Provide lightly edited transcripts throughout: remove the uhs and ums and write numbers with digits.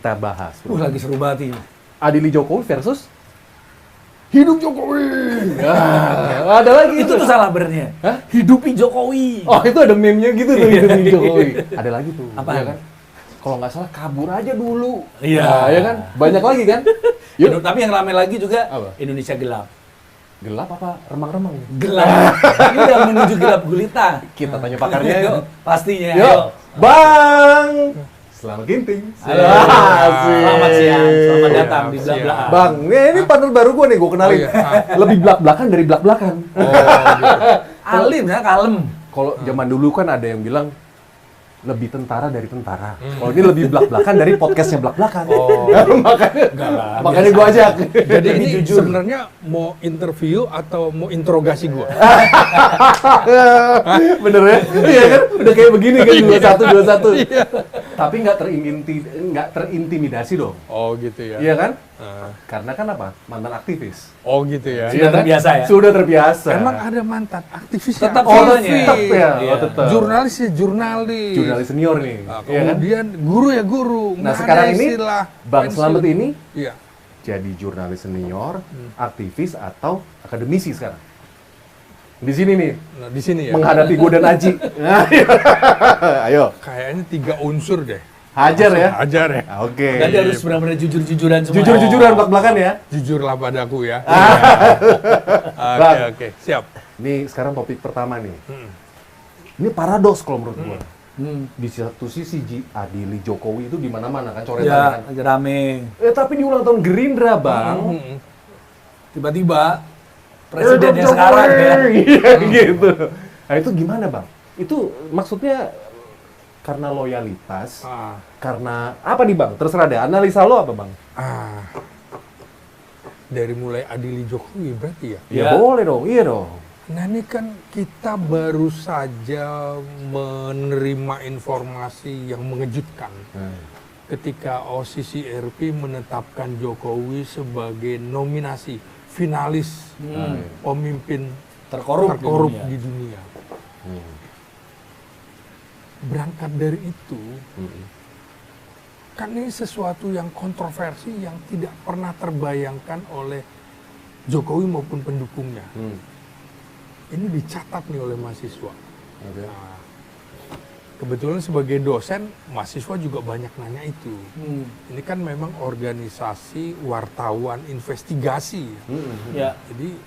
kita bahas. Lagi seru banget ini. Adili Jokowi versus Hidup Jokowi. Ada lagi Itu tuh salah benernya. Hah? Hidupi Jokowi. Oh, itu ada meme-nya gitu tuh, Hidupi Jokowi. Ada lagi tuh. Apaan? Ya kan? Kalau nggak salah kabur aja dulu. Iya. Nah, ya kan? Banyak lagi kan? Yuk. Tapi yang ramai lagi juga Apa? Indonesia gelap. Gelap apa? Remang-remang. Gelap. Ini udah menuju gelap gulita. Kita tanya pakarnya yuk. Pastinya. Yuk. Bang. Selamat ginting. Halo. Asik. Selamat siang. Selamat datang di Siang. Blabla. Bang, ini partner baru gue nih, gue kenalin. Oh, iya. Lebih belak-belakan dari belak-belakan. Oh, gitu. Alim ya, kalem. Kalau zaman dulu kan ada yang bilang lebih tentara dari tentara. Kalau ini lebih belak-belakan dari podcastnya belak-belakan. Oh. makanya gue ajak. Jadi ini jujur. sebenarnya mau interview atau mau interogasi gua? Bener ya? Iya kan? Udah kayak begini kan, 21. Tapi nggak terintimidasi dong. Oh gitu ya. Iya kan? Ah. Karena kan apa? Mantan aktivis. Oh gitu ya. Sudah terbiasa ya? Sudah terbiasa. Emang ada mantan aktivisnya? Tetap Oh, fotonya. tetap ya? Iya. Oh, tetap. Jurnalis ya jurnalis. Jurnalis senior nih. Nah, Iya kan? kemudian guru ya guru. Nah, Nggak sekarang ada ini istilah Bang pensiun. Slamet ini Iya. jadi jurnalis senior, aktivis atau akademisi sekarang. Di sini nih, Nah, di sini ya. menghadapi gue dan Aji. Ayo, Kayaknya 3 unsur deh. hajar ya. Ajar ya. Ah, Oke. Berarti harus benar-benar jujur-jujuran semua. Jujur-jujuran belak-belakan ya. Jujurlah padaku ya. Bang. Oke, siap. Ini sekarang topik pertama nih. Hmm. Ini paradoks kalau menurut gue. Hmm. Di satu sisi Adili Jokowi itu di mana-mana kan Ya, coretannya kan. lagi rame. Tapi di ulang tahun Gerindra, Bang. Hmm. Tiba-tiba presiden yang sekarang ya. Iya gitu. Nah itu gimana Bang? Itu maksudnya karena loyalitas, Ah. karena apa nih Bang? Terserah deh, analisa lo apa Bang? Ah. Dari mulai Adili Jokowi berarti ya. Ya, Ya. boleh dong, iya dong. Nah ini kan kita baru saja menerima informasi yang mengejutkan ketika OCCRP menetapkan Jokowi sebagai nominasi finalis pemimpin Terkorup terkorup di dunia. di dunia. Hmm. Berangkat dari itu, kan ini sesuatu yang kontroversi yang tidak pernah terbayangkan oleh Jokowi maupun pendukungnya. Ini dicatat nih oleh mahasiswa. Oke. Nah, kebetulan sebagai dosen, mahasiswa juga banyak nanya itu. Ini kan memang organisasi wartawan investigasi. Ya. Jadi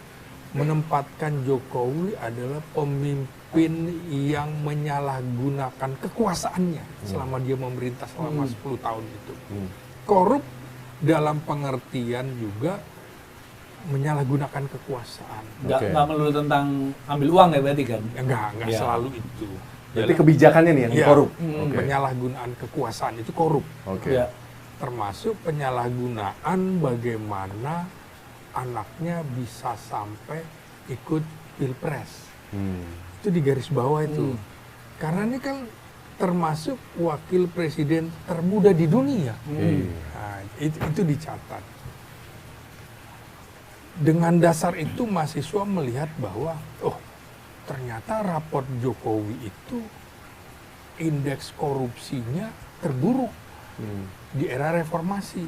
menempatkan Jokowi adalah pemimpin yang menyalahgunakan kekuasaannya selama dia memerintah selama 10 tahun itu. Korup dalam pengertian juga menyalahgunakan kekuasaan. Oke. Nggak melulu tentang ambil uang ya berarti kan? Ya, enggak Ya. selalu itu. Berarti kebijakannya nih yang Iya. korup. Oke. Penyalahgunaan kekuasaan itu korup. Oke. Ya. Termasuk penyalahgunaan bagaimana anaknya bisa sampai ikut pilpres. Itu di garis bawah itu. Karena ini kan termasuk wakil presiden termuda di dunia. Iya. Nah, itu dicatat. Dengan dasar itu mahasiswa melihat bahwa oh ternyata raport Jokowi itu indeks korupsinya terburuk di era reformasi.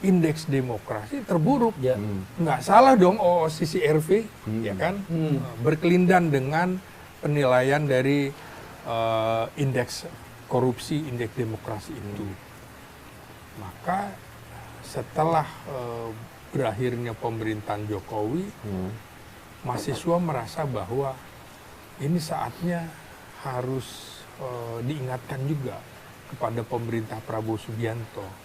Indeks demokrasi terburuk. Ya. Nggak salah dong OCCRV, ya kan? Berkelindan dengan penilaian dari indeks korupsi, indeks demokrasi itu. Maka setelah berakhirnya pemerintahan Jokowi, mahasiswa merasa bahwa ini saatnya harus diingatkan juga kepada pemerintah Prabowo Subianto.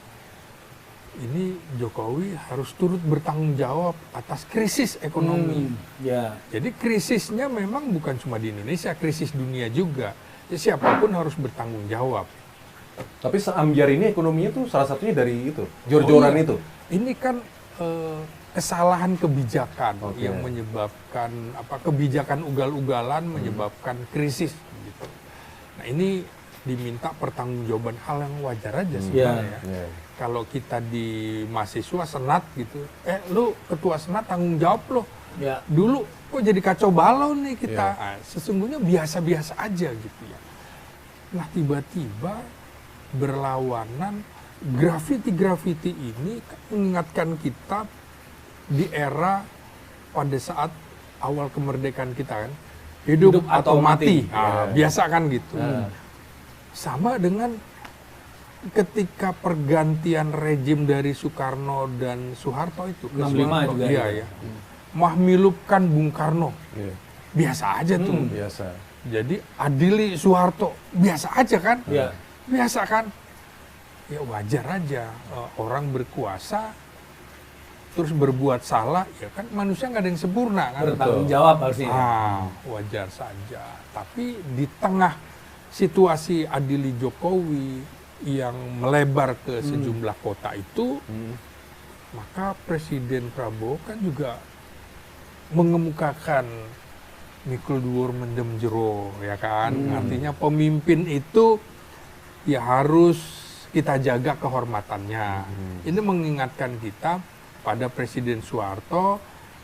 Ini Jokowi harus turut bertanggung jawab atas krisis ekonomi. Ya. Jadi krisisnya memang bukan cuma di Indonesia, krisis dunia juga. Jadi siapapun harus bertanggung jawab. Tapi seambiar ini ekonominya tuh salah satunya dari itu, jor-joran iya. itu. Ini kan kesalahan kebijakan Oke. yang menyebabkan kebijakan ugal-ugalan menyebabkan krisis gitu. Nah, ini diminta pertanggungjawaban, hal yang wajar aja sebenarnya. Iya. Kalau kita di mahasiswa senat gitu, lu ketua senat tanggung jawab lo. Ya. Dulu kok jadi kacau balau nih kita. Iya. Nah, sesungguhnya biasa-biasa aja gitu ya. Nah, tiba-tiba berlawanan grafiti ini mengingatkan kita di era pada saat awal kemerdekaan kita kan, hidup atau mati. Biasa kan gitu. Sama dengan ketika pergantian rejim dari Soekarno dan Soeharto itu ke 65 Soeharto, juga iya, ya. ya. Mahmilupkan Bung Karno, Iya. biasa aja tuh. Biasa. Jadi adili Soeharto, biasa aja kan? Iya. Biasa kan? Ya wajar aja, orang berkuasa terus berbuat salah, ya kan manusia nggak ada yang sempurna kan? Bertanggung jawab harusnya. Wajar saja. Tapi di tengah situasi adili Jokowi yang melebar ke sejumlah kota itu, maka Presiden Prabowo kan juga mengemukakan mikul dhuwur mendem jero, ya kan? Artinya pemimpin itu ya harus kita jaga kehormatannya. Ini mengingatkan kita pada Presiden Soeharto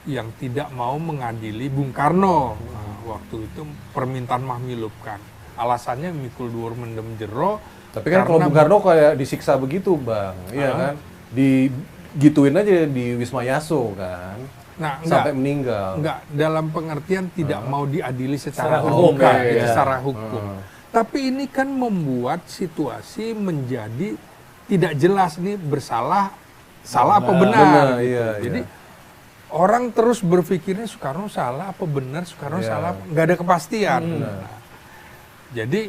yang tidak mau mengadili Bung Karno. Waktu itu permintaan mahmilupkan. Alasannya mikul dhuwur mendem jero. Tapi kan kalau Bung Karno kayak disiksa begitu, Bang. Iya kan? Digituin aja di Wisma Yaso kan. Nah, sampai meninggal. Enggak, dalam pengertian tidak mau diadili secara Secara hukum, hukum, ya, ya. secara hukum. Tapi ini kan membuat situasi menjadi tidak jelas nih bersalah, salah apa benar. Benar, gitu. iya, Jadi iya. orang terus berpikirnya Soekarno salah apa benar, Soekarno Iya. salah, nggak ada kepastian. Nah, jadi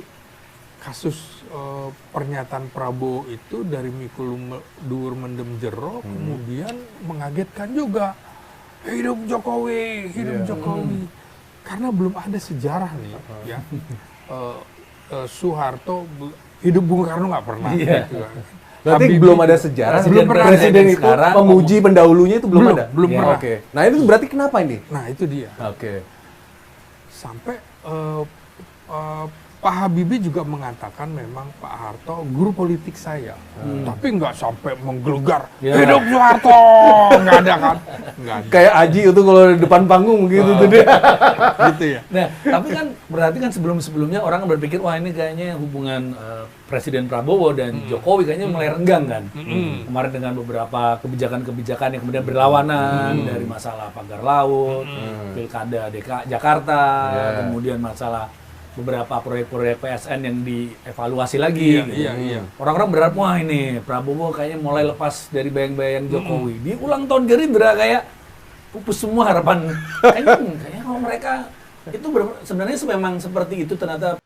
kasus pernyataan Prabowo itu dari mikul dhuwur mendem jero kemudian mengagetkan juga. Hidup Jokowi, hidup Jokowi. Karena belum ada sejarah nih, ya. Soeharto, hidup Bung Karno nggak pernah. Iya. Gitu kan. Berarti Habibie belum ada juga. sejarah Presiden belum pernah presiden itu sekarang memuji pendahulunya itu belum ada. Belum Iya. pernah. Oke. Nah, itu berarti kenapa ini? Nah itu dia. Oke. Sampai Pak Habibie juga mengatakan memang Pak Harto guru politik saya, tapi nggak sampai menggelegar Ya. hidup Soeharto, nggak ada kan? Nggak ada. Kayak Aji itu kalau di depan panggung gitu tuh dia. Gitu ya. Nah, tapi kan berarti kan sebelum-sebelumnya orang berpikir wah ini kayaknya hubungan Presiden Prabowo dan Jokowi kayaknya mulai renggang kan. Kemarin dengan beberapa kebijakan-kebijakan yang kemudian berlawanan dari masalah pagar laut, Pilkada Jakarta, kemudian masalah beberapa proyek-proyek PSN yang dievaluasi lagi. Iya, iya, iya. Orang-orang berharap wah ini Prabowo kayaknya mulai lepas dari bayang-bayang Jokowi. Di ulang tahun Gerindra kayak pupus semua harapan. Kayaknya kalau mereka itu sebenarnya memang seperti itu ternyata.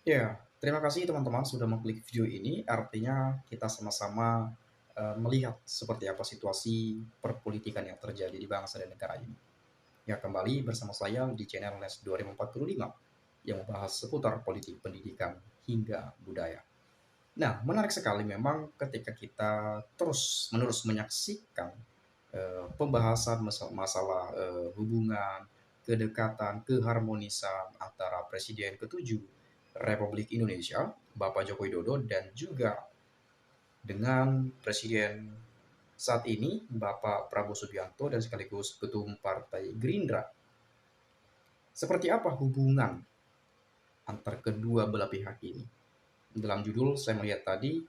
Ya, terima kasih teman-teman sudah mengklik video ini. Artinya kita sama-sama melihat seperti apa situasi perpolitikan yang terjadi di bangsa dan negara ini. Ya, kembali bersama saya di channel Les 2045 yang membahas seputar politik, pendidikan, hingga budaya. Nah, menarik sekali memang ketika kita terus-menerus menyaksikan pembahasan masalah hubungan, kedekatan, keharmonisan antara Presiden ke-7 Republik Indonesia, Bapak Joko Widodo, dan juga dengan Presiden saat ini, Bapak Prabowo Subianto, dan sekaligus Ketua Umum Partai Gerindra. Seperti apa hubungan antar kedua belah pihak ini? Dalam judul saya melihat tadi,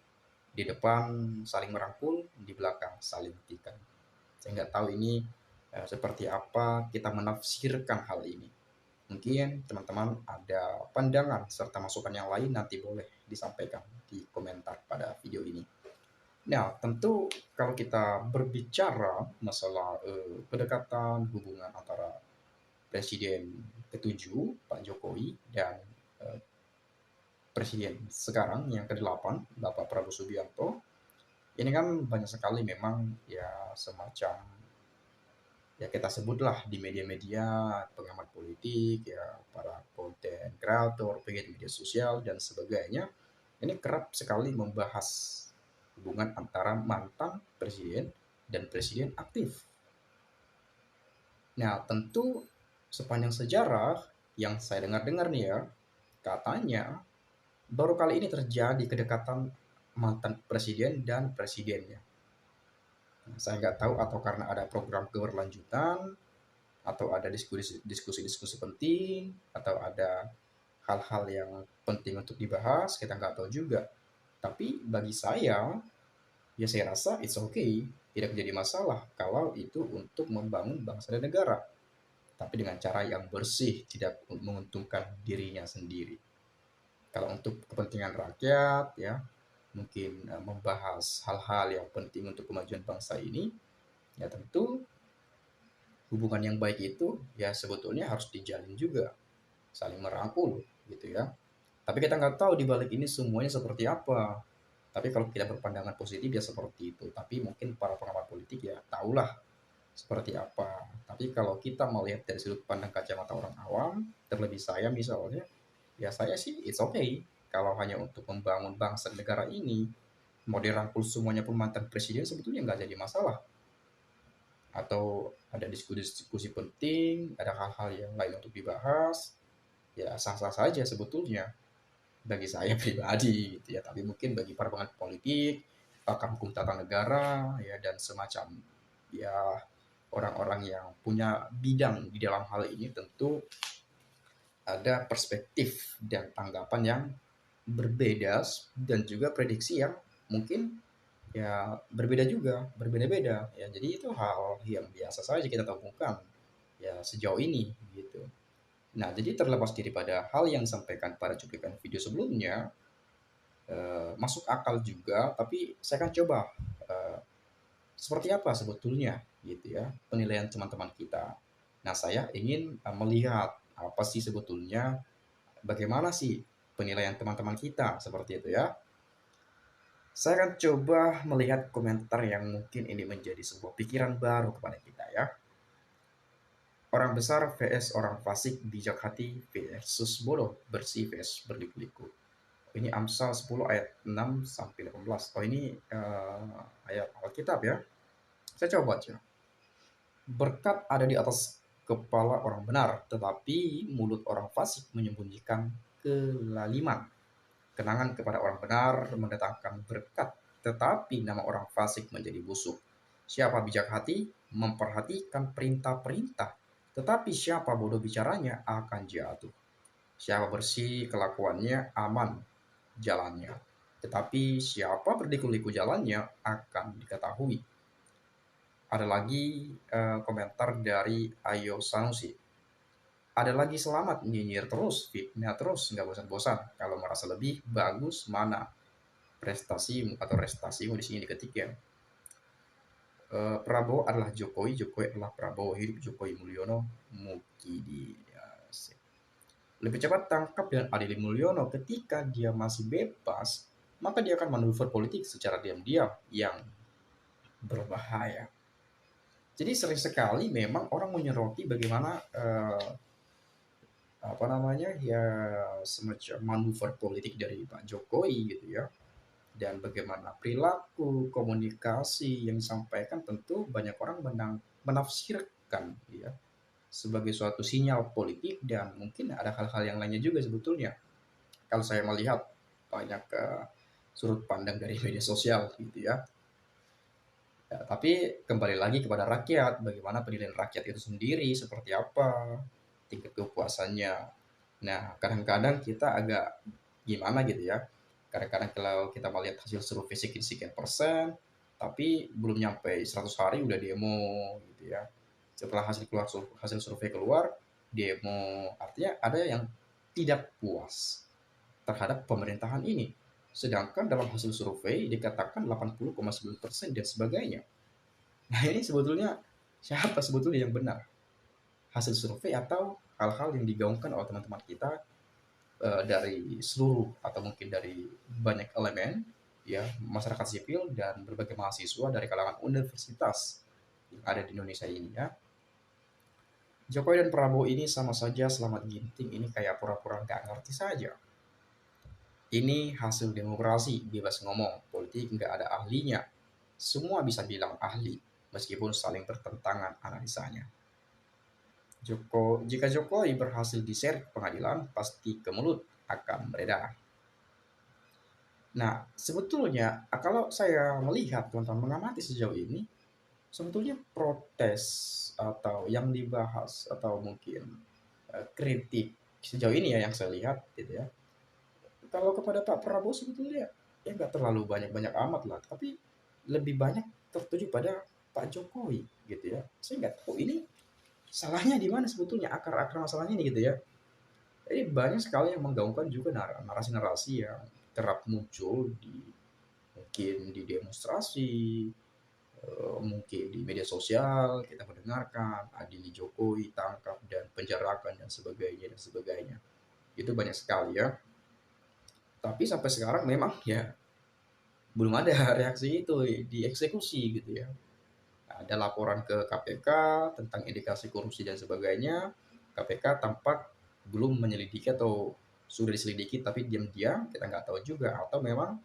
di depan saling merangkul, di belakang saling tikam. Saya nggak tahu ini seperti apa kita menafsirkan hal ini. Mungkin teman-teman ada pandangan serta masukan yang lain, nanti boleh disampaikan di komentar pada video ini. Nah, tentu kalau kita berbicara masalah kedekatan hubungan antara Presiden ke-7 Pak Jokowi dan Presiden sekarang yang ke-8 Bapak Prabowo Subianto, ini kan banyak sekali memang ya semacam ya kita sebutlah di media-media pengamat politik, ya para konten kreator, pegiat media sosial dan sebagainya, ini kerap sekali membahas hubungan antara mantan presiden dan presiden aktif. Nah, tentu sepanjang sejarah yang saya dengar-dengar nih ya, katanya baru kali ini terjadi kedekatan mantan presiden dan presidennya. Saya nggak tahu atau karena ada program keberlanjutan, atau ada diskusi-diskusi penting, atau ada hal-hal yang penting untuk dibahas, kita nggak tahu juga. Tapi bagi saya, ya saya rasa it's okay, tidak menjadi masalah kalau itu untuk membangun bangsa dan negara, tapi dengan cara yang bersih, tidak menguntungkan dirinya sendiri. Kalau untuk kepentingan rakyat, ya mungkin membahas hal-hal yang penting untuk kemajuan bangsa ini, ya tentu hubungan yang baik itu ya sebetulnya harus dijalin juga, saling merangkul gitu ya. Tapi kita nggak tahu di balik ini semuanya seperti apa. Tapi kalau kita berpandangan positif ya seperti itu. Tapi mungkin para pengamat politik ya tahulah seperti apa. Tapi kalau kita melihat dari sudut pandang kacamata orang awam, terlebih saya misalnya, ya saya sih it's okay. Kalau hanya untuk membangun bangsa dan negara ini, mau dirangkul semuanya pun mantan presiden sebetulnya nggak jadi masalah. Atau ada diskusi-diskusi penting, ada hal-hal yang lain untuk dibahas, ya sah-sah saja sebetulnya bagi saya pribadi gitu ya. Tapi mungkin bagi para pengamat politik, pakar hukum tata negara ya dan semacam ya orang-orang yang punya bidang di dalam hal ini tentu ada perspektif dan tanggapan yang berbeda dan juga prediksi yang mungkin ya berbeda juga, berbeda-beda ya. Jadi itu hal yang biasa saja kita temukan ya sejauh ini gitu. Nah, jadi terlepas daripada hal yang disampaikan pada cuplikan video sebelumnya, masuk akal juga, tapi saya akan coba eh, seperti apa sebetulnya gitu ya penilaian teman-teman kita. Nah, saya ingin melihat apa sih sebetulnya, bagaimana sih penilaian teman-teman kita seperti itu ya. Saya akan coba melihat komentar yang mungkin ini menjadi sebuah pikiran baru kepada kita ya. Orang besar vs orang fasik bijak hati versus bodoh bersih vs berliku-liku. Ini Amsal 10 ayat 6 sampai 18. Oh ini ayat Alkitab ya. Saya coba baca. Berkat ada di atas kepala orang benar, tetapi mulut orang fasik menyembunyikan kelaliman. Kenangan kepada orang benar mendatangkan berkat, tetapi nama orang fasik menjadi busuk. Siapa bijak hati memperhatikan perintah-perintah, tetapi siapa bodoh bicaranya akan jatuh. Siapa bersih kelakuannya aman jalannya, tetapi siapa berliku-liku jalannya akan diketahui. Ada lagi komentar dari Ayo Sanusi. Ada lagi selamat nyinyir terus, fitnah terus, nggak bosan-bosan. Kalau merasa lebih bagus mana prestasimu atau restasimu di sini diketik ya. Prabowo adalah Jokowi, Jokowi adalah Prabowo, hidup Jokowi Mulyono, Mukidi. Lebih cepat tangkap dan adili Mulyono ketika dia masih bebas, maka dia akan manuver politik secara diam-diam yang berbahaya. Jadi sering sekali memang orang menyoroti bagaimana apa namanya ya semacam manuver politik dari Pak Jokowi gitu ya, dan bagaimana perilaku komunikasi yang disampaikan tentu banyak orang menafsirkan ya sebagai suatu sinyal politik, dan mungkin ada hal-hal yang lainnya juga sebetulnya kalau saya melihat banyak sudut pandang dari media sosial gitu ya. Ya, tapi kembali lagi kepada rakyat, bagaimana penilaian rakyat itu sendiri seperti apa, tingkat kepuasannya. Nah, kadang-kadang kita agak gimana gitu ya. Kadang-kadang kalau kita melihat hasil survei sekian persen, tapi belum nyampe 100 hari udah demo gitu ya. Setelah hasil survei keluar, demo. Artinya ada yang tidak puas terhadap pemerintahan ini. Sedangkan dalam hasil survei dikatakan 80,9% dan sebagainya. Nah, ini sebetulnya siapa sebetulnya yang benar? Hasil survei atau hal-hal yang digaungkan oleh teman-teman kita dari seluruh atau mungkin dari banyak elemen ya masyarakat sipil dan berbagai mahasiswa dari kalangan universitas yang ada di Indonesia ini ya. Jokowi dan Prabowo ini sama saja selamat ginting, ini kayak pura-pura nggak ngerti saja. Ini hasil demokrasi, bebas ngomong, politik nggak ada ahlinya. Semua bisa bilang ahli, meskipun saling bertentangan analisanya. Jika Jokowi berhasil diseret ke pengadilan, pasti ke mulut akan beredar. Nah, sebetulnya kalau saya melihat teman-teman mengamati sejauh ini, sebetulnya protes atau yang dibahas atau mungkin kritik sejauh ini ya yang saya lihat gitu ya. Kalau kepada Pak Prabowo sebetulnya ya nggak terlalu banyak-banyak amat lah, tapi lebih banyak tertuju pada Pak Jokowi gitu ya. Saya nggak tahu ini salahnya di mana sebetulnya, akar-akar masalahnya ini gitu ya. Jadi banyak sekali yang menggaungkan juga narasi-narasi yang kerap muncul mungkin di demonstrasi, mungkin di media sosial kita mendengarkan adili Jokowi tangkap dan penjarakan dan sebagainya dan sebagainya. Itu banyak sekali ya. Tapi sampai sekarang memang ya belum ada reaksi itu dieksekusi gitu ya. Ada laporan ke KPK tentang indikasi korupsi dan sebagainya. KPK tampak belum menyelidiki atau sudah diselidiki tapi diam-diam, kita nggak tahu juga. Atau memang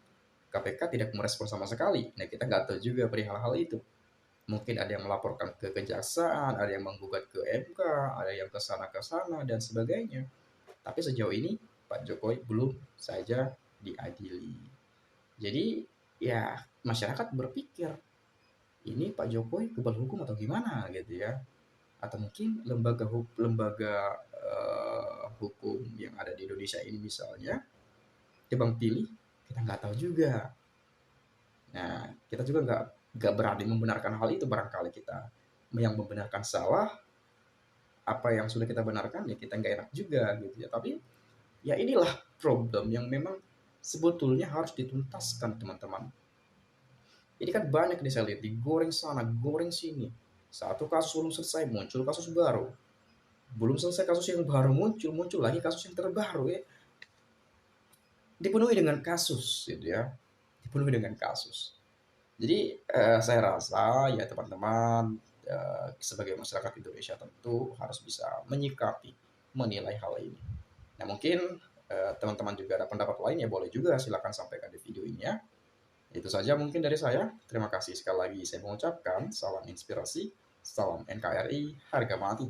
KPK tidak merespon sama sekali. Nah, kita nggak tahu juga perihal hal itu. Mungkin ada yang melaporkan ke kejaksaan, ada yang menggugat ke MK, ada yang ke sana dan sebagainya. Tapi sejauh ini Pak Jokowi belum saja diadili. Jadi ya masyarakat berpikir ini Pak Jokowi kebal hukum atau gimana gitu ya, atau mungkin lembaga hukum yang ada di Indonesia ini misalnya tebang pilih, kita nggak tahu juga. Nah, kita juga nggak berani membenarkan hal itu. Barangkali kita yang membenarkan salah, apa yang sudah kita benarkan ya kita nggak enak juga gitu ya. Tapi ya inilah problem yang memang sebetulnya harus dituntaskan teman-teman. Ini kan banyak nih saya lihat digoreng sana, goreng sini. Satu kasus belum selesai, muncul kasus baru. Belum selesai kasus yang baru muncul lagi kasus yang terbaru ya. Dipenuhi dengan kasus gitu ya. Dipenuhi dengan kasus. Jadi saya rasa ya teman-teman sebagai masyarakat Indonesia tentu harus bisa menyikapi, menilai hal ini. Nah mungkin teman-teman juga ada pendapat lain ya boleh juga silakan sampaikan di video ini ya. Itu saja mungkin dari saya. Terima kasih sekali lagi saya mengucapkan salam inspirasi, salam NKRI, harga mati.